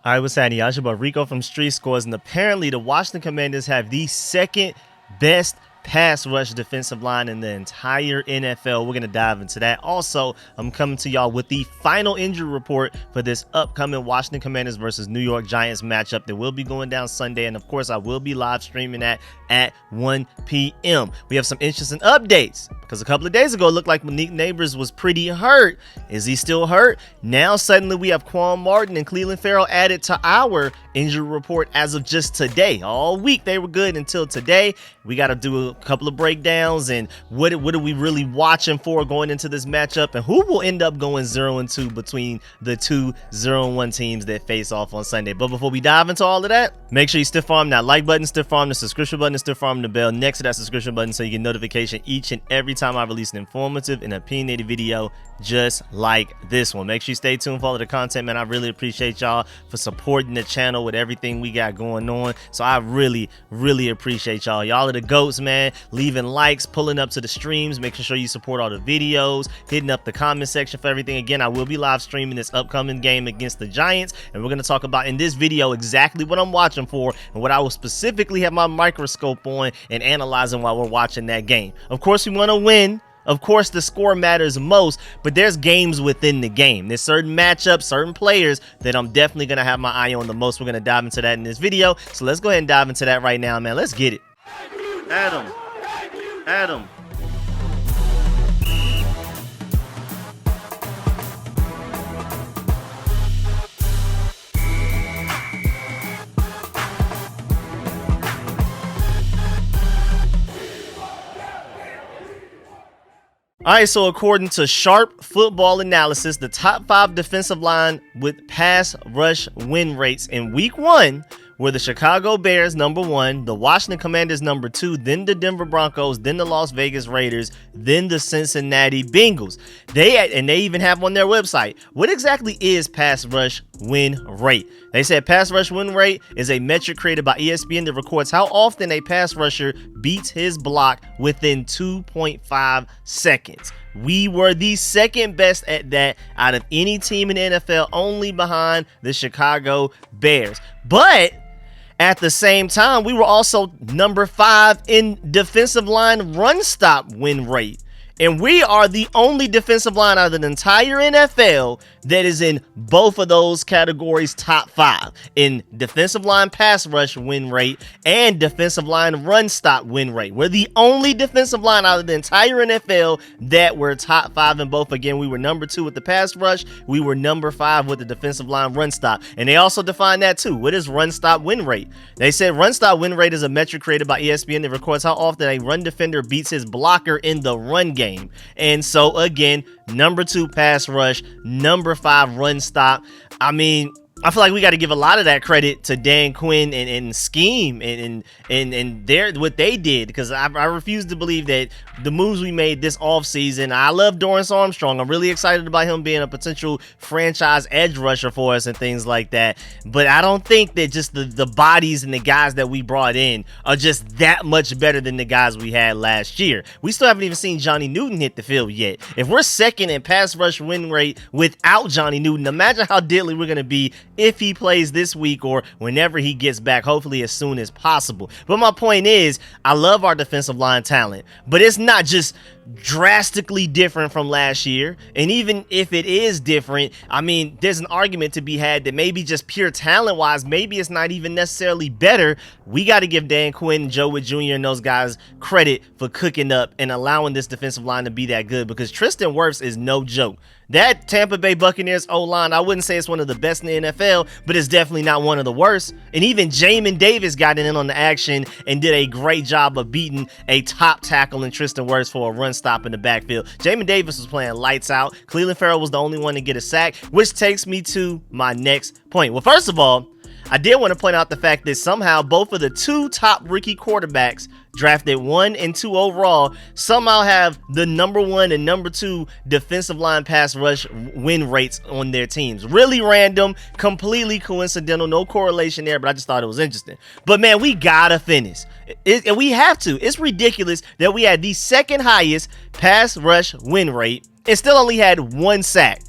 All right, what's happening, y'all? It's your boy Rico from RicoScores, and apparently the Washington Commanders have the second best pass rush defensive line in the entire NFL. We're going to dive into that. Also, I'm coming to y'all with the final injury report for this upcoming Washington Commanders versus New York Giants matchup that will be going down Sunday. And of course, I will be live streaming that at 1 p.m. We have some interesting updates because a couple of days ago, it looked like Malik Nabers was pretty hurt. Is he still hurt? Now, suddenly we have Quan and Clelin Ferrell added to our injury report as of just today. All week, they were good until today. We got to do a couple of breakdowns and what are we really watching for going into this matchup, and who will end up going 0-2 between the two 0-1 teams that face off on Sunday. But before we dive into all of that, make sure you stiff arm that like button, stiff arm the subscription button, stiff arm the bell next to that subscription button so you get notification each and every time I release an informative and opinionated video just like this one. Make sure you stay tuned for all of the content, man. I really appreciate y'all for supporting the channel with everything we got going on. So I really appreciate y'all. Y'all are the GOATs, man. Leaving likes, pulling up to the streams, making sure you support all the videos, hitting up the comment section for everything. Again, I will be live streaming this upcoming game against the Giants, and we're going to talk about in this video exactly what I'm watching for and what I will specifically have my microscope on and analyzing while we're watching that game. Of course, we want to win. Of course, the score matters most, but there's games within the game. There's certain matchups, certain players that I'm definitely going to have my eye on the most. We're going to dive into that in this video. So let's go ahead and dive into that right now, man. Let's get it. Adam. All right, so according to Sharp Football Analysis, the top 5 defensive line with pass rush win rates in week 1 were the Chicago Bears, number 1, the Washington Commanders, number 2, then the Denver Broncos, then the Las Vegas Raiders, then the Cincinnati Bengals. They even have on their website, what exactly is pass rush win rate? They said pass rush win rate is a metric created by ESPN that records how often a pass rusher beats his block within 2.5 seconds. We were the second best at that out of any team in the NFL, only behind the Chicago Bears. But at the same time, we were also number 5 in defensive line run stop win rate. And we are the only defensive line out of the entire NFL that is in both of those categories top 5 in defensive line pass rush win rate and defensive line run stop win rate. We're the only defensive line out of the entire NFL that were top 5 in both. Again, we were number 2 with the pass rush. We were number 5 with the defensive line run stop. And they also define that too. What is run stop win rate? They said run stop win rate is a metric created by ESPN that records how often a run defender beats his blocker in the run game. And so again, number 2 pass rush, number 5 run stop. I mean, I feel like we got to give a lot of that credit to Dan Quinn and scheme and their what they did, because I refuse to believe that the moves we made this offseason. I love Dorrance Armstrong. I'm really excited about him being a potential franchise edge rusher for us and things like that. But I don't think that just the bodies and the guys that we brought in are just that much better than the guys we had last year. We still haven't even seen Johnny Newton hit the field yet. If we're second in pass rush win rate without Johnny Newton, imagine how deadly we're going to be if he plays this week or whenever he gets back, hopefully as soon as possible. But my point is, I love our defensive line talent, but it's not just drastically different from last year. And even if it is different, I mean, there's an argument to be had that maybe just pure talent wise, maybe it's not even necessarily better. We got to give Dan Quinn and Joe Wood Jr. and those guys credit for cooking up and allowing this defensive line to be that good, because Tristan Wirfs is no joke. That Tampa Bay Buccaneers O-line, I wouldn't say it's one of the best in the NFL, but it's definitely not one of the worst. And even Jamin Davis got in on the action and did a great job of beating a top tackle in Tristan Wirfs for a run stop in the backfield. Jamin Davis was playing lights out. Clelin Ferrell was the only one to get a sack, which takes me to my next point. Well, first of all, I did want to point out the fact that somehow both of the 2 top rookie quarterbacks drafted 1 and 2 overall somehow have the number 1 and number 2 defensive line pass rush win rates on their teams. Really random, completely coincidental, no correlation there, but I just thought it was interesting. But man, we gotta finish. And we have to. It's ridiculous that we had the second highest pass rush win rate and still only had 1 sack.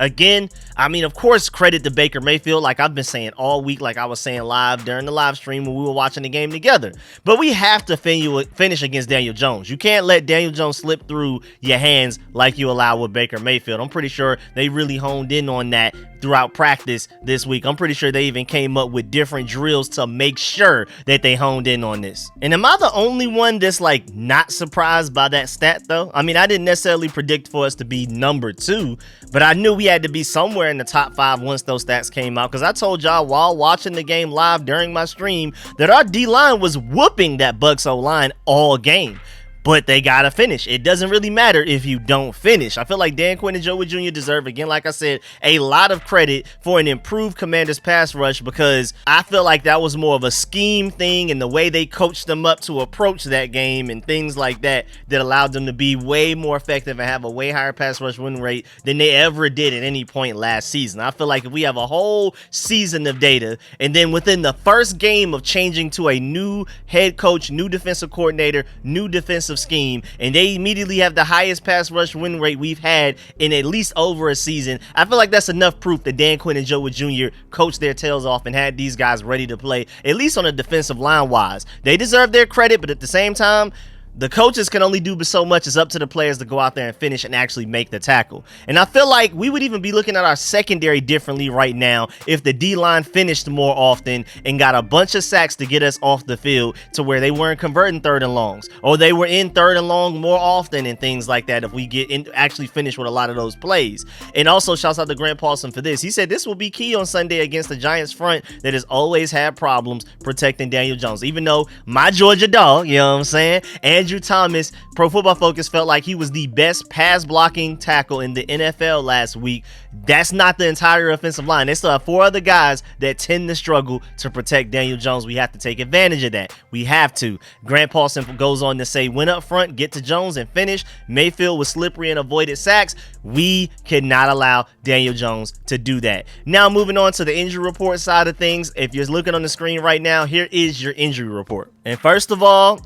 Again, I mean, of course, credit to Baker Mayfield, like I've been saying all week, like I was saying live during the live stream when we were watching the game together. But we have to finish against Daniel Jones. You can't let Daniel Jones slip through your hands like you allow with Baker Mayfield. I'm pretty sure they really honed in on that throughout practice this week. I'm pretty sure they even came up with different drills to make sure that they honed in on this. And am I the only one that's like not surprised by that stat though? I mean, I didn't necessarily predict for us to be number 2, but I knew we had to be somewhere in the top 5 once those stats came out, because I told y'all while watching the game live during my stream that our D-line was whooping that Bucs O-line all game. But they gotta finish. It doesn't really matter if you don't finish. I feel like Dan Quinn and Joe Wood Jr. deserve, again, like I said, a lot of credit for an improved Commanders pass rush, because I feel like that was more of a scheme thing and the way they coached them up to approach that game and things like that that allowed them to be way more effective and have a way higher pass rush win rate than they ever did at any point last season. I feel like if we have a whole season of data and then within the first game of changing to a new head coach, new defensive coordinator, new defensive scheme, and they immediately have the highest pass rush win rate we've had in at least over a season, I feel like that's enough proof that Dan Quinn and Joe Wood Jr. coached their tails off and had these guys ready to play, at least on a defensive line wise. They deserve their credit, but at the same time, the coaches can only do so much. It's up to the players to go out there and finish and actually make the tackle. And I feel like we would even be looking at our secondary differently right now if the D-line finished more often and got a bunch of sacks to get us off the field to where they weren't converting 3rd and longs, or they were in 3rd and long more often and things like that if we get in, actually finish with a lot of those plays. And also shouts out to Grant Paulson for this. He said this will be key on Sunday against the Giants front that has always had problems protecting Daniel Jones. Even though my Georgia dog, you know what I'm saying, Andrew Thomas, Pro Football Focus, felt like he was the best pass blocking tackle in the NFL last week. That's not the entire offensive line. They still have 4 other guys that tend to struggle to protect Daniel Jones. We have to take advantage of that. We have to. Grant Paulson goes on to say, went up front, get to Jones, and finish. Mayfield was slippery and avoided sacks. We cannot allow Daniel Jones to do that. Now, moving on to the injury report side of things. If you're looking on the screen right now, here is your injury report. And first of all,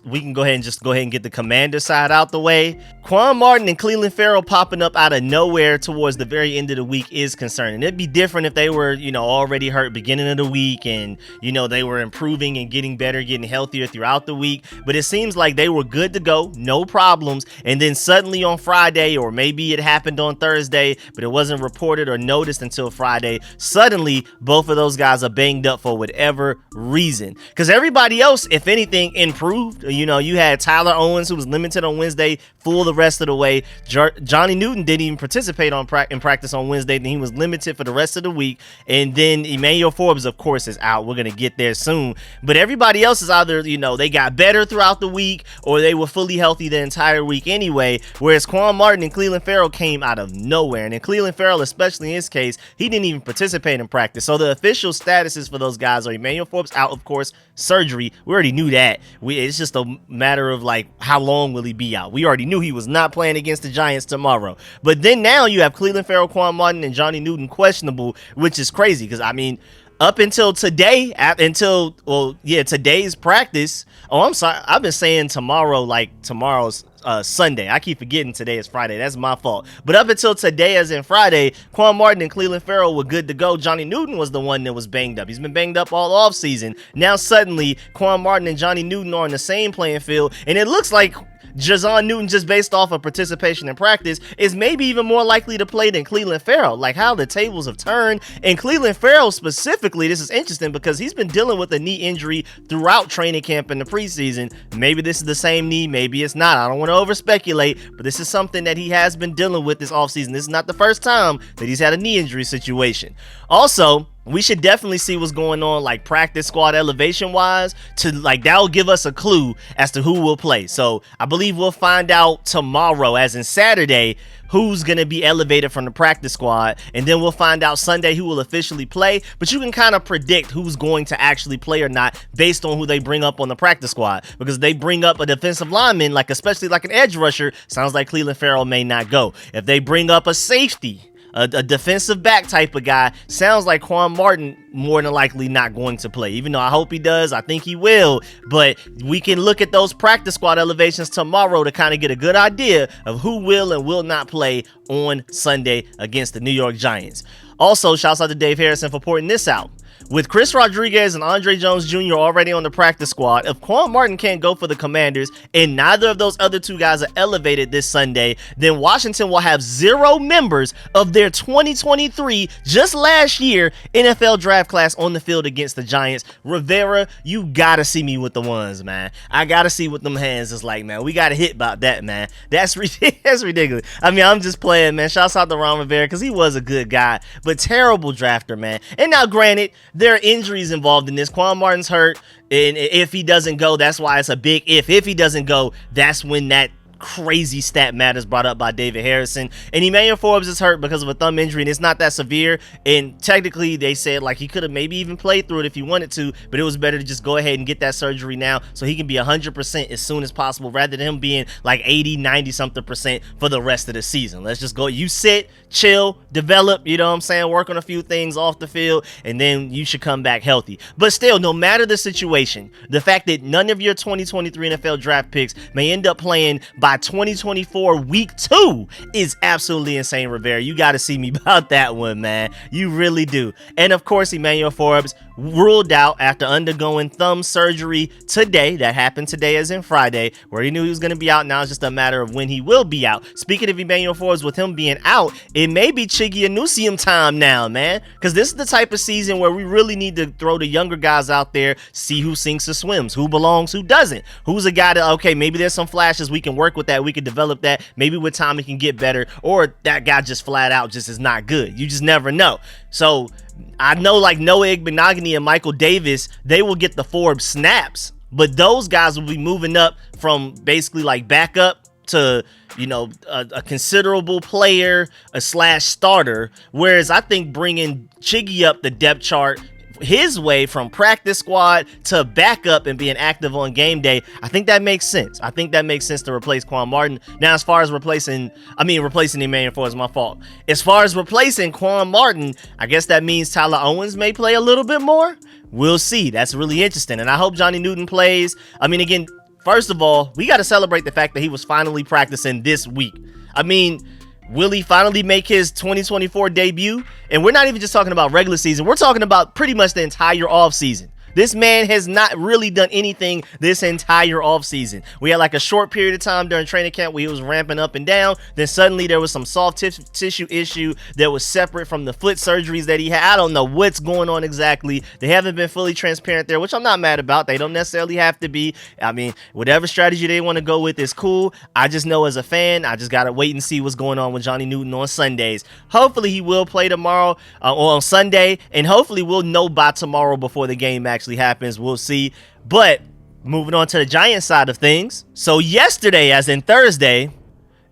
we can go ahead and get the Commander side out the way. Quan Martin and Clelin Ferrell popping up out of nowhere towards the very end of the week is concerning. It'd be different if they were, already hurt beginning of the week and, they were improving and getting better, getting healthier throughout the week. But it seems like they were good to go, no problems. And then suddenly on Friday, or maybe it happened on Thursday, but it wasn't reported or noticed until Friday, suddenly both of those guys are banged up for whatever reason. Because everybody else, if anything, improved. You had Tyler Owens, who was limited on Wednesday, full the rest of the way. Johnny Newton didn't even participate in practice on Wednesday, and he was limited for the rest of the week. And then Emmanuel Forbes, of course, is out. We're going to get there soon. But everybody else is either, they got better throughout the week, or they were fully healthy the entire week anyway, whereas Quan Martin and Clelin Ferrell came out of nowhere. And in Clelin Ferrell, especially in his case, he didn't even participate in practice. So the official statuses for those guys are Emmanuel Forbes out, of course, surgery. We already knew that. It's just a matter of how long will he be out. We already knew he was not playing against the Giants tomorrow. But then now you have Clelin Ferrell, Quan Martin, and Johnny Newton questionable, which is crazy because up until today, today's practice. Oh, I'm sorry. I've been saying tomorrow, tomorrow's Sunday. I keep forgetting today is Friday. That's my fault. But up until today, as in Friday, Quan Martin and Clelin Ferrell were good to go. Johnny Newton was the one that was banged up. He's been banged up all offseason. Now suddenly, Quan Martin and Johnny Newton are on the same playing field, and it looks like Jazon Newton, just based off of participation in practice, is maybe even more likely to play than Clelin Ferrell. How the tables have turned. And Clelin Ferrell specifically, this is interesting because he's been dealing with a knee injury throughout training camp in the preseason. Maybe this is the same knee, maybe it's not. I don't want to over speculate, but this is something that he has been dealing with this offseason. This is not the first time that he's had a knee injury situation. Also, we should definitely see what's going on practice squad elevation wise that'll give us a clue as to who will play. So I believe we'll find out tomorrow, as in Saturday, who's going to be elevated from the practice squad, and then we'll find out Sunday who will officially play. But you can kind of predict who's going to actually play or not based on who they bring up on the practice squad, because they bring up a defensive lineman, especially an edge rusher, sounds like Clelin Ferrell may not go. If they bring up a safety, a defensive back type of guy. Sounds like Quan Martin more than likely not going to play, even though I hope he does. I think he will, but we can look at those practice squad elevations tomorrow to kind of get a good idea of who will and will not play on Sunday against the New York Giants. Also, shouts out to Dave Harrison for pointing this out. With Chris Rodriguez and Andre Jones Jr. already on the practice squad, if Quan Martin can't go for the Commanders and neither of those other two guys are elevated this Sunday, then Washington will have 0 members of their 2023, just last year, NFL draft class on the field against the Giants. Rivera, you gotta see me with the ones, man. I gotta see what them hands is like, man. We gotta hit about that, man. That's ridiculous. I mean, I'm just playing, man. Shouts out to Ron Rivera because he was a good guy, but terrible drafter, man. And now, granted, there are injuries involved in this. Quan Martin's hurt, and if he doesn't go, that's why it's a big if. If he doesn't go, that's when that crazy stat matters brought up by David Harrison. And Emmanuel Forbes is hurt because of a thumb injury, and it's not that severe. And technically, they said like he could have maybe even played through it if he wanted to, but it was better to just go ahead and get that surgery now so he can be 100% as soon as possible, rather than him being like 80, 90 something percent for the rest of the season. Let's just go. You sit, chill, develop, you know what I'm saying? Work on a few things off the field, and then you should come back healthy. But still, no matter the situation, the fact that none of your 2023 NFL draft picks may end up playing by 2024 week 2 is absolutely insane, Rivera. You got to see me about that one, man. You really do. And of course, Emmanuel Forbes ruled out after undergoing thumb surgery today. That happened today, as in Friday, where he knew he was going to be out. Now it's just a matter of when he will be out. Speaking of Emmanuel Forbes, with him being out, it may be Chiggy Anusium time now, man, because this is the type of season where we really need to throw the younger guys out there, see who sinks or swims, who belongs, who doesn't, who's a guy that, okay, maybe there's some flashes, we can work with that, we can develop that, maybe with time it can get better, or that guy just flat out just is not good. You just never know. So I know like Noah Igbenogany and Michael Davis, they will get the Forbes snaps, but those guys will be moving up from basically like backup to, you know, a considerable player, a slash starter. Whereas I think bringing Chiggy up the depth chart his way from practice squad to backup and being active on game day, I think that makes sense. I think that makes sense to replace Quan Martin. Now, as far as replacing Emmanuel Forbes, my fault. As far as replacing Quan Martin, I guess that means Tyler Owens may play a little bit more. We'll see. That's really interesting. And I hope Johnny Newton plays. I mean, again, first of all, we got to celebrate the fact that he was finally practicing this week. I mean, will he finally make his 2024 debut? And we're not even just talking about regular season. We're talking about pretty much the entire offseason. This man has not really done anything this entire offseason. We had like a short period of time during training camp where he was ramping up and down. Then suddenly there was some soft tissue issue that was separate from the foot surgeries that he had. I don't know what's going on exactly. They haven't been fully transparent there, which I'm not mad about. They don't necessarily have to be. I mean, whatever strategy they want to go with is cool. I just know as a fan, I just got to wait and see what's going on with Johnny Newton on Sundays. Hopefully he will play tomorrow or on Sunday, and hopefully we'll know by tomorrow before the game actually happens. We'll see. But moving on to the Giants side of things. So yesterday, as in Thursday,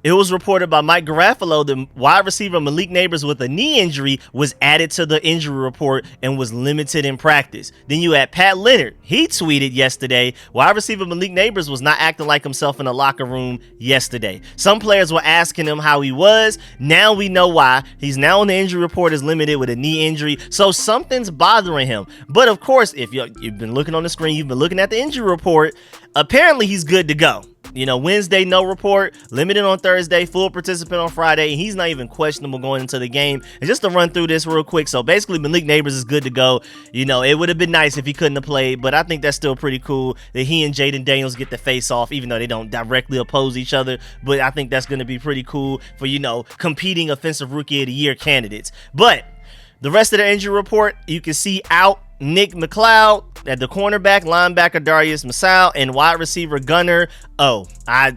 it was reported by Mike Garafolo that wide receiver Malik Nabers with a knee injury was added to the injury report and was limited in practice. Then you had Pat Leonard. He tweeted yesterday, wide receiver Malik Nabers was not acting like himself in the locker room yesterday. Some players were asking him how he was. Now we know why. He's now on the injury report as limited with a knee injury. So something's bothering him. But of course, if you've been looking on the screen, you've been looking at the injury report, apparently he's good to go. You know, Wednesday, no report, limited on Thursday, full participant on Friday, and he's not even questionable going into the game. And just to run through this real quick, so basically Malik Nabers is good to go. You know, it would have been nice if he couldn't have played, but I think that's still pretty cool that he and Jaden Daniels get the face off, even though they don't directly oppose each other. But I think that's going to be pretty cool for, you know, competing offensive rookie of the year candidates. But the rest of the injury report, you can see out Nick McLeod at the cornerback, linebacker Darius Masal, and wide receiver Gunnar. I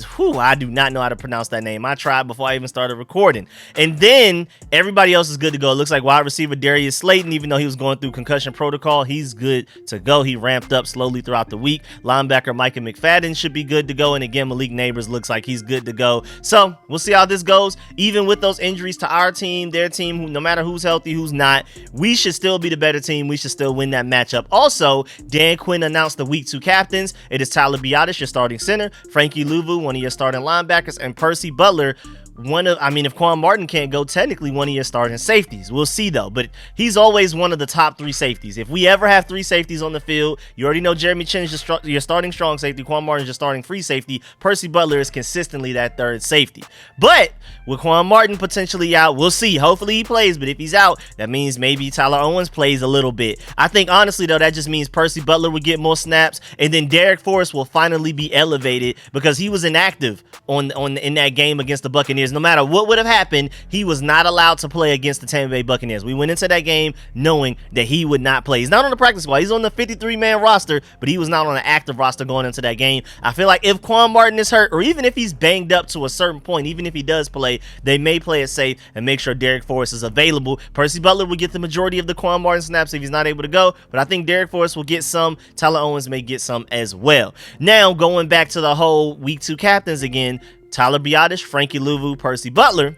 do not know how to pronounce that name. I tried before I even started recording. And then everybody else is good to go. It looks like wide receiver Darius Slayton, even though he was going through concussion protocol, he's good to go. He ramped up slowly throughout the week. Linebacker Micah McFadden should be good to go. And again, Malik Nabers looks like he's good to go. So we'll see how this goes. Even with those injuries to our team, their team, no matter who's healthy, who's not, we should still be the better team. We should still win that matchup. Also, Dan Quinn announced the week 2 captains. It is Tyler Biadasz, your starting center, Frankie Louvu, one of your starting linebackers, and Percy Butler, if Quan Martin can't go, technically one of your starting safeties. We'll see though, but he's always one of the top 3 safeties. If we ever have 3 safeties on the field, you already know Jeremy Chin is your starting strong safety, Quan Martin is your starting free safety, Percy Butler is consistently that 3rd safety. But with Quan Martin potentially out, we'll see. Hopefully he plays, but if he's out, that means maybe Tyler Owens plays a little bit. I think honestly though, that just means Percy Butler would get more snaps, and then Derek Forrest will finally be elevated because he was inactive in that game against the Buccaneers. No matter what would have happened, he was not allowed to play against the Tampa Bay Buccaneers. We went into that game knowing that he would not play. He's not on the practice squad. He's on the 53-man roster, but he was not on the active roster going into that game. I feel like if Quan Martin is hurt, or even if he's banged up to a certain point, even if he does play, they may play it safe and make sure Derek Forrest is available. Percy Butler will get the majority of the Quan Martin snaps if he's not able to go, but I think Derek Forrest will get some. Tyler Owens may get some as well. Now, going back to the whole week 2 captains again, Tyler Biadasz, Frankie Louvu, Percy Butler.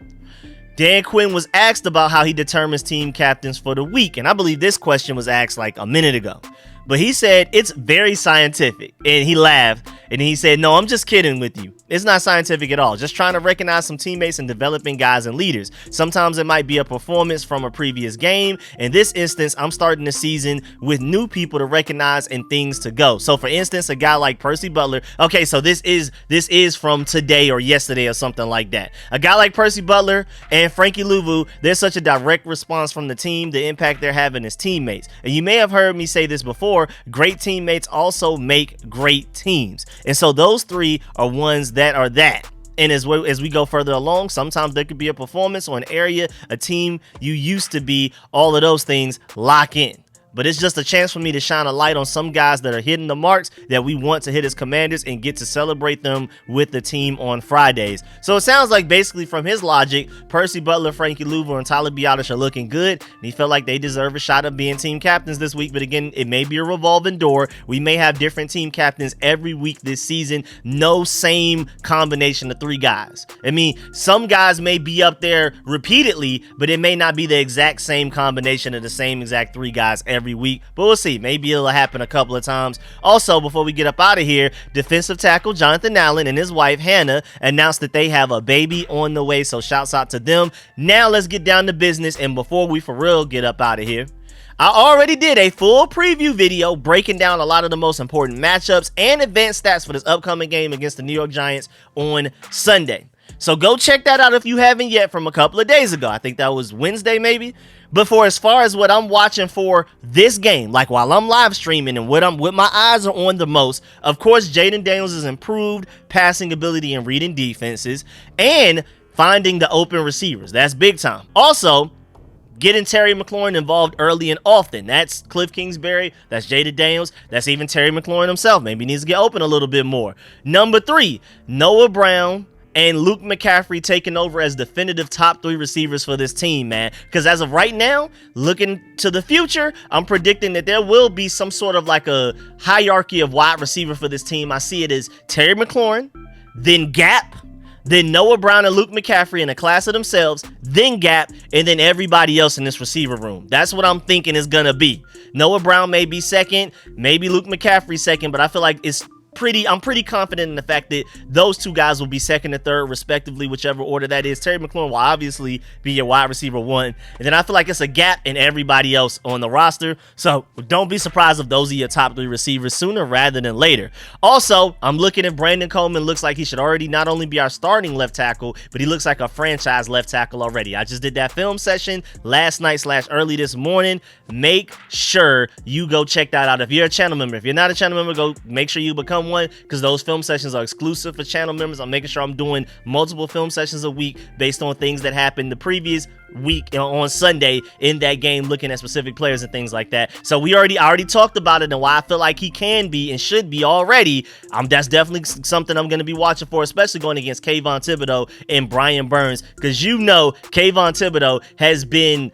Dan Quinn was asked about how he determines team captains for the week, and I believe this question was asked like a minute ago. But he said it's very scientific, and he laughed, and he said, no, I'm just kidding with you. It's not scientific at all. Just trying to recognize some teammates and developing guys and leaders. Sometimes it might be a performance from a previous game. In this instance, I'm starting the season with new people to recognize and things to go. So for instance, a guy like Percy Butler. Okay, so this is from today or yesterday or something like that. A guy like Percy Butler and Frankie Louvu, there's such a direct response from the team, the impact they're having as teammates. And you may have heard me say this before, great teammates also make great teams. And so those 3 are ones that are that. And as we go further along, sometimes there could be a performance or an area, a team you used to be, all of those things lock in. But it's just a chance for me to shine a light on some guys that are hitting the marks that we want to hit as Commanders and get to celebrate them with the team on Fridays. So it sounds like basically from his logic, Percy Butler, Frankie Louvu, and Tyler Biadasz are looking good. And he felt like they deserve a shot of being team captains this week. But again, it may be a revolving door. We may have different team captains every week this season. No same combination of 3 guys. I mean, some guys may be up there repeatedly, but it may not be the exact same combination of the same exact 3 guys every week, but we'll see. Maybe it'll happen a couple of times. Also, before we get up out of here, defensive tackle Jonathan Allen and his wife Hannah announced that they have a baby on the way, so shouts out to them. Now let's get down to business, and before we for real get up out of here, I already did a full preview video breaking down a lot of the most important matchups and advanced stats for this upcoming game against the New York Giants on Sunday. So go check that out if you haven't yet, from a couple of days ago. I think that was Wednesday maybe. But for as far as what I'm watching for this game, like while I'm live streaming and what my eyes are on the most, of course, Jaden Daniels' improved passing ability and reading defenses and finding the open receivers. That's big time. Also, getting Terry McLaurin involved early and often. That's Cliff Kingsbury. That's Jaden Daniels. That's even Terry McLaurin himself. Maybe he needs to get open a little bit more. Number 3, Noah Brown and Luke McCaffrey taking over as definitive top 3 receivers for this team, man. Because as of right now, looking to the future, I'm predicting that there will be some sort of like a hierarchy of wide receiver for this team. I see it as Terry McLaurin, then Gap, then Noah Brown and Luke McCaffrey in a class of themselves, then Gap, and then everybody else in this receiver room. That's what I'm thinking is going to be. Noah Brown may be second, maybe Luke McCaffrey second, but I feel like I'm pretty confident in the fact that those 2 guys will be second and third respectively, whichever order that is. Terry McLaurin will obviously be your wide receiver 1, and then I feel like it's a gap in everybody else on the roster. So don't be surprised if those are your top 3 receivers sooner rather than later. Also, I'm looking at Brandon Coleman. Looks like he should already not only be our starting left tackle, but he looks like a franchise left tackle already. I just did that film session last night / early this morning. Make sure you go check that out if you're a channel member. If you're not a channel member, go make sure you become one, because those film sessions are exclusive for channel members. I'm making sure I'm doing multiple film sessions a week based on things that happened the previous week on Sunday in that game, looking at specific players and things like that. So I already talked about it and why I feel like he can be and should be already. That's definitely something I'm going to be watching for, especially going against Kayvon Thibodeau and Brian Burns, because you know Kayvon Thibodeau has been,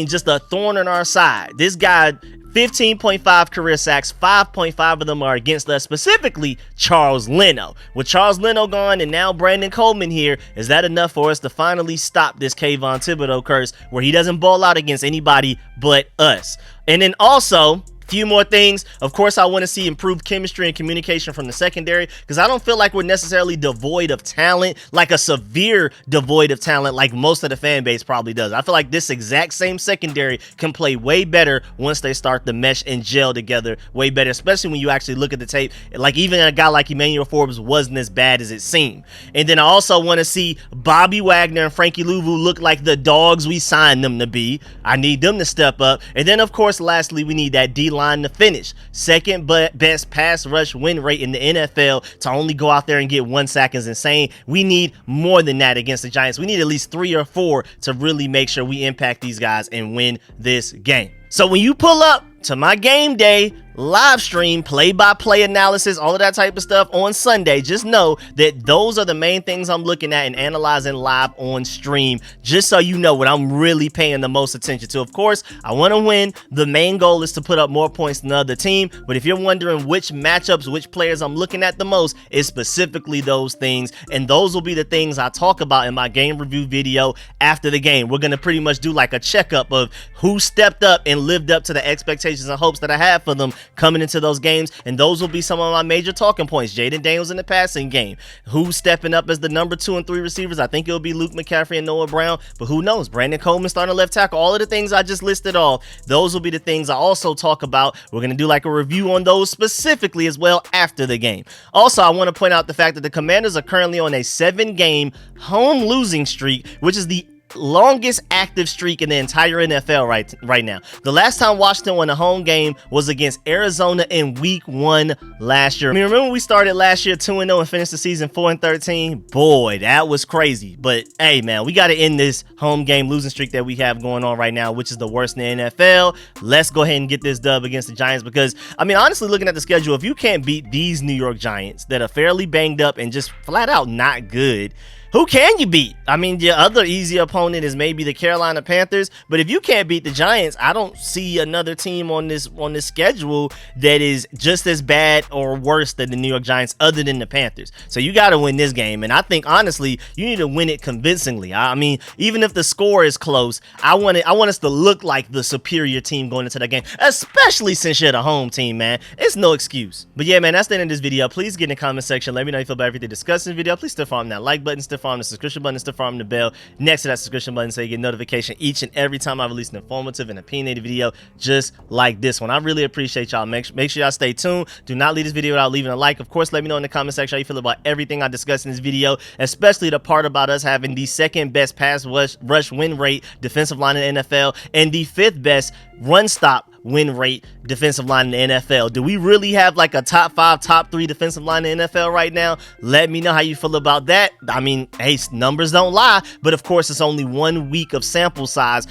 just a thorn in our side. This guy, 15.5 career sacks, 5.5 of them are against us, specifically Charles Leno. With Charles Leno gone and now Brandon Coleman here, is that enough for us to finally stop this Kayvon Thibodeau curse where he doesn't ball out against anybody but us? And then also, Few more things. Of course, I want to see improved chemistry and communication from the secondary, because I don't feel like we're necessarily devoid of talent, like a severe devoid of talent like most of the fan base probably does. I feel like this exact same secondary can play way better once they start to mesh and gel together way better, especially when you actually look at the tape. Like, even a guy like Emmanuel Forbes wasn't as bad as it seemed. And then I also want to see Bobby Wagner and Frankie Louvu look like the dogs we signed them to be. I need them to step up. And then, of course, lastly, we need that D-line to finish. Second best pass rush win rate in the NFL. To only go out there and get 1 sack is insane. We need more than that against the Giants. We need at least 3 or 4 to really make sure we impact these guys and win this game. So when you pull up to my game day live stream, play-by-play analysis, all of that type of stuff on Sunday, just know that those are the main things I'm looking at and analyzing live on stream, just so you know what I'm really paying the most attention to. Of course, I want to win. The main goal is to put up more points than the other team, but if you're wondering which matchups, which players I'm looking at the most, it's specifically those things, and those will be the things I talk about in my game review video after the game. We're going to pretty much do like a checkup of who stepped up and lived up to the expectations and hopes that I have for them coming into those games, and those will be some of my major talking points. Jaden Daniels in the passing game. Who's stepping up as the number 2 and 3 receivers? I think it'll be Luke McCaffrey and Noah Brown, but who knows? Brandon Coleman starting left tackle. All of the things I just listed off, those will be the things I also talk about. We're going to do like a review on those specifically as well after the game. Also, I want to point out the fact that the Commanders are currently on a 7-game home losing streak, which is the longest active streak in the entire NFL right now. The last time Washington won a home game was against Arizona in week 1 last year. I mean, remember when we started last year 2-0 and finished the season 4-13? Boy, that was crazy. But hey, man, we got to end this home game losing streak that we have going on right now, which is the worst in the NFL. Let's go ahead and get this dub against the Giants, because, I mean, honestly, looking at the schedule, if you can't beat these New York Giants that are fairly banged up and just flat out not good, who can you beat? I mean, your other easy opponent is maybe the Carolina Panthers, but if you can't beat the Giants, I don't see another team on this schedule that is just as bad or worse than the New York Giants other than the Panthers. So you got to win this game, and I think, honestly, you need to win it convincingly. I mean, even if the score is close, I want us to look like the superior team going into that game, especially since you're the home team, man. It's no excuse. But yeah, man, that's the end of this video. Please get in the comment section. Let me know how you feel about everything discussed in the video. Please still farm that like button, still farm the subscription button, still farm the bell next to that subscription button so you get notification each and every time I release an informative and opinionated video just like this one. I really appreciate y'all. Make sure y'all stay tuned. Do not leave this video without leaving a like. Of course, let me know in the comment section how you feel about everything I discussed in this video, especially the part about us having the 2nd best pass rush win rate defensive line in the NFL and the 5th best run stop win rate defensive line in the NFL. Do we really have like a top 5, top 3 defensive line in the NFL right now? Let me know how you feel about that. I mean, hey, numbers don't lie, but of course it's only 1 week of sample size.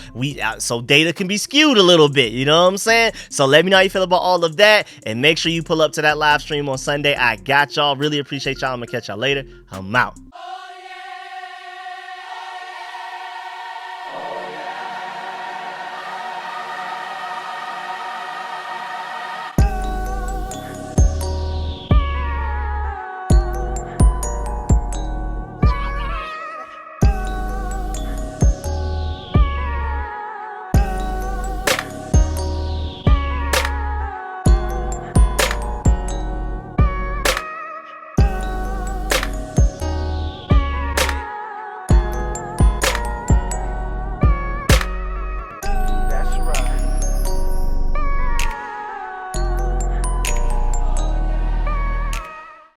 So data can be skewed a little bit, you know what I'm saying? So let me know how you feel about all of that, and make sure you pull up to that live stream on Sunday. I got y'all. Really appreciate y'all. I'm gonna catch y'all later. I'm out.